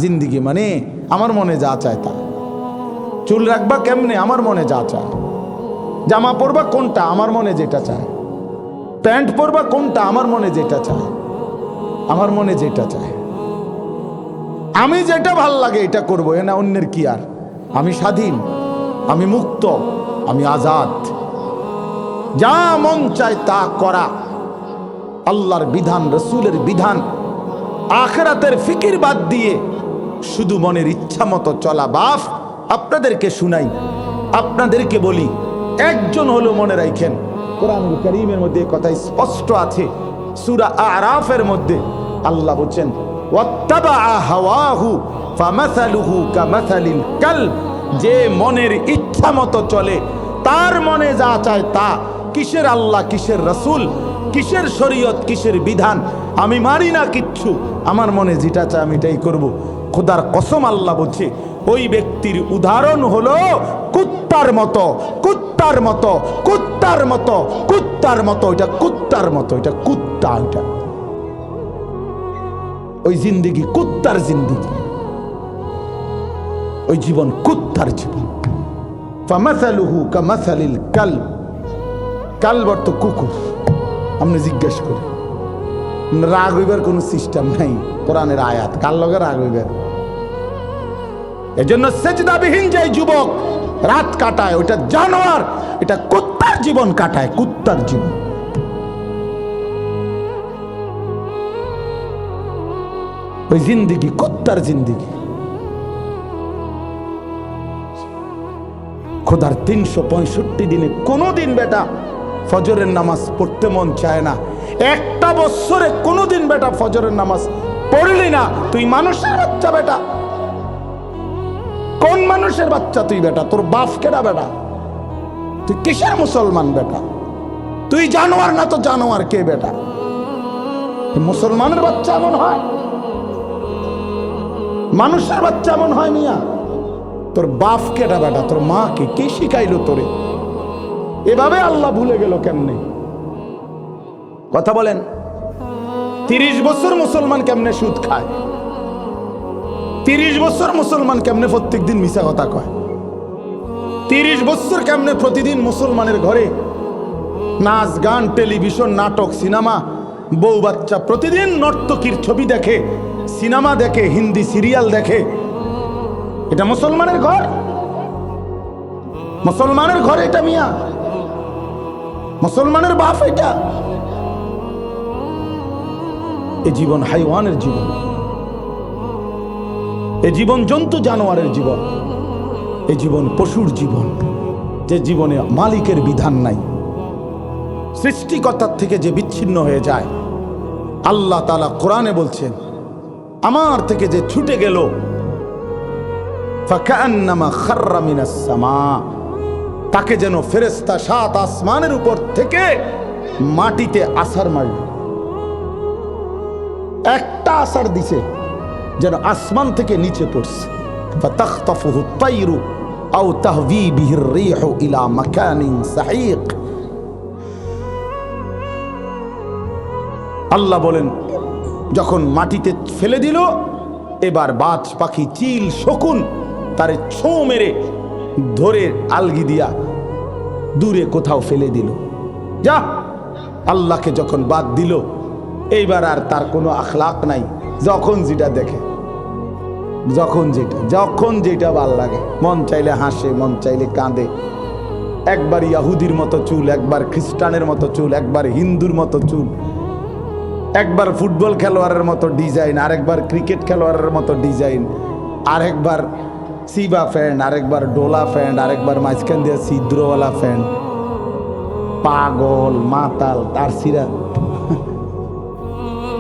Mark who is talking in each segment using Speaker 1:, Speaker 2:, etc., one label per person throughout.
Speaker 1: জিন্দিগি মানে আমার মনে যা চায় তা। চুল রাখবা কেমনে, আমার মনে যা চায়। জামা পরবা কোনটা, আমার মনে যেটা চায়। প্যান্ট পরবা কোনটা, আমার মনে যেটা চায়। আমার মনে যেটা চায়, আমি যেটা ভাল লাগে এটা করবো, এ না অন্যের কি। আর আমি স্বাধীন, আমি মুক্ত, আমি আজাদ। যা মন চায় তা করা, আল্লাহর বিধান, রসুলের বিধান, আখিরাতের ফিকির বাদ দিয়ে শুধু মনের ইচ্ছা মতো চলা। বাপ, আপনাদেরকে শুনাই, আপনাদেরকে বলি, একজন হলো মনে রাখেন, কোরআনুল কারীমের মধ্যে কথা স্পষ্ট আছে। সূরা আরাফের মধ্যে আল্লাহ বলেন, ওয়াত্তাবা হাওয়াহু ফামাসালুহু কামাসালিল কালব। যে মনের ইচ্ছা মতো চলে, তার মনে যা চায় তা। কিসের আল্লাহ, কিসের রসুল, কিসের শরীয়ত, কিসের বিধান, আমি মানি না কিচ্ছু, আমার মনে যেটা চায় আমি এটাই করব। খোদার কসম আল্লাহ বলছে, ওই ব্যক্তির উদাহরণ হলো কুত্তার মতো, কুত্তার মতো, কুত্তার মতো, কুত্তার মতো। এটা কুত্তার মতো, এটা কুত্তা। এটা ওই জিন্দিগি কুত্তার জিন্দিগি, ওই জীবন কুত্তার জীবন। ফামাসালুহু কামাসালিল কালব। কালব অর্থ কুকুর। আপনি জিজ্ঞেস করি, রাগ হইবার কোন সিস্টেম নাই। কোরআনের আয়াত, কার লগে রাগ হইবার? এজন্য সেজদাবিহীন যে যুবক রাত কাটায়, ওটা জানোয়ার, এটা কুত্তার জীবন কাটায়, কুত্তার জীবন। ওই জিন্দিগি কুত্তার জিন্দিগি। খোদার 365 দিনে কোনদিন বেটা ফজরের নামাজ পড়তে মন চায় না। একটা বছরে কোনদিন বেটা ফজরের নামাজ পড়লি না, তুই মানুষের বাচ্চা বেটা। কোন মানুষের বাচ্চা তুই বেটা? তোর বাপ কেডা বেটা? তুই কিসের মুসলমান বেটা? তুই জানোয়ার না তো জানোয়ার কে বেটা? মুসলমানের বাচ্চা এমন হয়? মানুষের বাচ্চা এমন হয় মিয়া? তোর বাপ কেডা বেটা? তোর মা কে শিখাইলো তোরে? এভাবে আল্লাহ ভুলে গেল কেমনে? কথা বলেন। 30 বছর মুসলমান কেমনে সুদ খায়? 30 বছর মুসলমান কেমনে প্রত্যেক দিন মিছা কথা কয়? 30 বছর কেমনে প্রতিদিন মুসলমানের ঘরে নাচ গান, টেলিভিশন, নাটক, সিনেমা, বউ বাচ্চা, প্রতিদিন নর্তকীর ছবি দেখে, সিনেমা দেখে, হিন্দি সিরিয়াল দেখে। এটা মুসলমানের ঘর? মুসলমানের ঘর এটা মিয়া? মুসলমানের বাপ এটা? এ জীবন হাইওয়ানের জীবন, এ জীবন জন্তু জানোয়ারের জীবন, এ জীবন পশুর জীবন, যে জীবনে মালিকের বিধান নাই, সৃষ্টিকর্তার থেকে যে বিচ্ছিন্ন হয়ে যায়। আল্লাহ তাআলা কোরআনে বলছেন, আমার থেকে যে ছুটে গেল, ফাকান্নামা খাররা মিনাস সামা, তাকে যেন ফেরেশতা 7 আসমানের উপর থেকে মাটিতে আছাড় মারল। একটা আছাড় দিছে, যেন আসমান থেকে নিচে পড়ছে। ফাতাখতাফুহু আত-তায়রু আও তাহবি বিহির রিহু ইলা মাকানিন সাহিক। আল্লাহ বলেন, যখন মাটিতে ফেলে দিল, এবার বাজ পাখি, চিল, শকুন তারে ছো মেরে ধরে আলগি দিয়া দূরে কোথাও ফেলে দিল। যা, আল্লাহকে যখন বাদ দিল, এইবার আর তার কোনো আখলাক নাই। যখন যেটা দেখে, যখন যেটা ভাল লাগে, মন চাইলে হাসে, মন চাইলে কাঁদে। একবার ইয়াহুদির মতো চুল, একবার খ্রিস্টানের মতো চুল, একবার হিন্দুর মতো চুল, একবার ফুটবল খেলোয়াড়ের মতো ডিজাইন, আরেকবার ক্রিকেট খেলোয়াড়ের মতো ডিজাইন, আরেকবার সিবা ফ্যান্ড, আরেকবার ডোলা ফ্যান্ড, আরেকবার মাঝখান দিয়ে ছিদ্রওয়ালা ফ্যান্ড। পাগল মাতাল তার সিরা,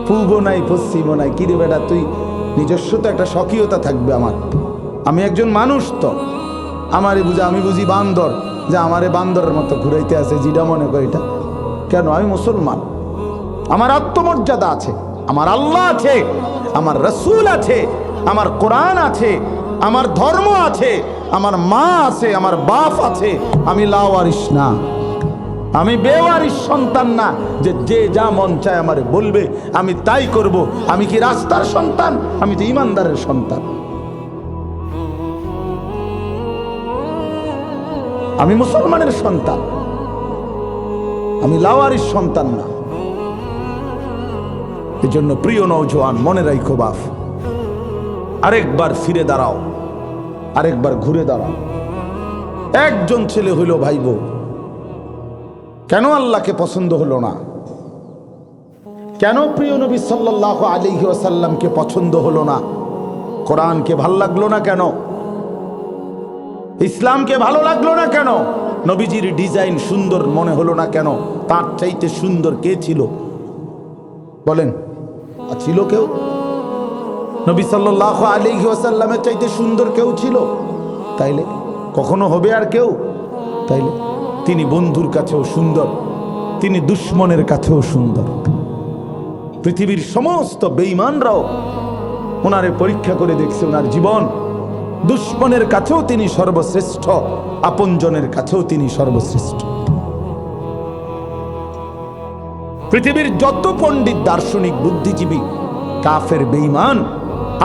Speaker 1: পূর্ব নাই পশ্চিমও নাই। কিরে বেটা, তুই নিজস্ব তো একটা স্বকীয়তা থাকবে। আমি একজন মানুষ, তো আমারে বুঝা, আমি বুঝি বান্দর, যে আমারে বান্দরের মতো ঘুরাইতে আছে, যেটা মনে করি এটা। কেন? আমি মুসলমান, আমার আত্মমর্যাদা আছে, আমার আল্লাহ আছে, আমার রসুল আছে, আমার কোরআন আছে, আমার ধর্ম আছে, আমার মা আছে, আমার বাপ আছে। আমি লাওয়ারিস না, আমি বেওয়ারিশ সন্তান না যে যে যা মন চায় আমারে বলবে আমি তাই করব। আমি কি রাস্তার সন্তান? আমি তো ইমানদারের সন্তান। আমি মুসলমানের সন্তান, আমি লাওয়ারিশ সন্তান না। এজন্য প্রিয় নওজোয়ান, মনে রাখো বাপ, আরেকবার ফিরে দাঁড়াও, আরেকবার ঘুরে দাঁড়াও। একজন ছেলে হইল ভাইব, কেন আল্লাহকে পছন্দ হলো না? কেন প্রিয় নবী সাল্লাল্লাহু আলাইহি ওয়াসাল্লামকে পছন্দ হলো না? কোরআনকে ভালো লাগলো না কেন? ইসলামকে ভালো লাগলো না কেন? নবীজির ডিজাইন সুন্দর মনে হলো না কেন? তার চাইতে সুন্দর কে ছিল বলেন? ছিল কেউ? নবী সাল্লাল্লাহু আলাইহি ওয়াসাল্লামের চাইতে সুন্দর কেউ ছিল? তাইলে কখনো হবে আর কেউ? তাইলে তিনি বন্ধুর কাছেও সুন্দর, তিনি দুশ্মনের কাছেও সুন্দর। পৃথিবীর সমস্ত বেঈমানরাও ওনারে পরীক্ষা করে দেখছে, ওনার জীবন। দুশ্মনের কাছেও তিনি সর্বশ্রেষ্ঠ, আপনজনের কাছেও তিনি সর্বশ্রেষ্ঠ। পৃথিবীর যত পণ্ডিত, দার্শনিক, বুদ্ধিজীবী, কাফের, বেঈমান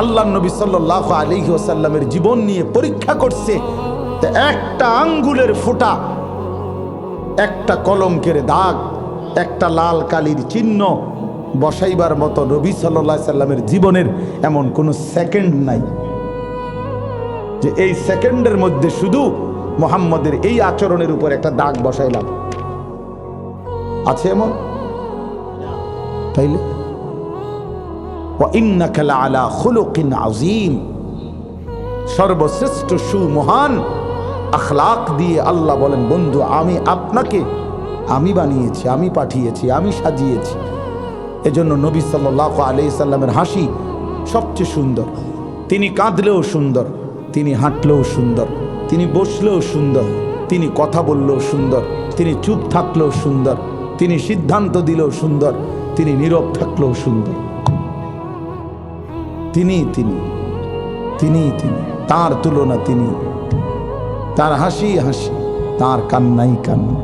Speaker 1: আল্লাহর নবী সাল্লাল্লাহু আলাইহি ওয়াসাল্লামের জীবন নিয়ে পরীক্ষা করছে। একটা আঙ্গুলের ফোঁটা, একটা কলঙ্কের দাগ, একটা লাল কালির চিহ্ন বসাইবার মতো নবী সাল্লাল্লাহু আলাইহি সাল্লামের জীবনের এমন কোনো সেকেন্ড নাই যে এই সেকেন্ডের মধ্যে শুধু মুহাম্মদের এই আচরণের উপর একটা দাগ বসাইলাম। আছে এমন? তাইলে ওয়া ইন্নাকা লাআলা খুলুকিন আযীম, সর্বশ্রেষ্ঠ সুমহান আখলাক দিয়ে আল্লাহ বলেন, বন্ধু আমি আপনাকে আমি বানিয়েছি, আমি পাঠিয়েছি, আমি সাজিয়েছি। এজন্য নবী সাল্লাল্লাহু আলাইহি সাল্লামের হাসি সবচেয়ে সুন্দর। তিনি কাঁদলেও সুন্দর, তিনি হাঁটলেও সুন্দর, তিনি বসলেও সুন্দর, তিনি কথা বললেও সুন্দর, তিনি চুপ থাকলেও সুন্দর, তিনি সিদ্ধান্ত দিলেও সুন্দর, তিনি নীরব থাকলেও সুন্দর। তিনি তিনি তিনি তিনি তার তুলনা তিনি। তার হাসি হাসি, তার কান্নাই কান্না,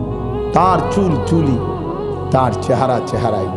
Speaker 1: তার চুল চুলি, তার চেহারা চেহারাই।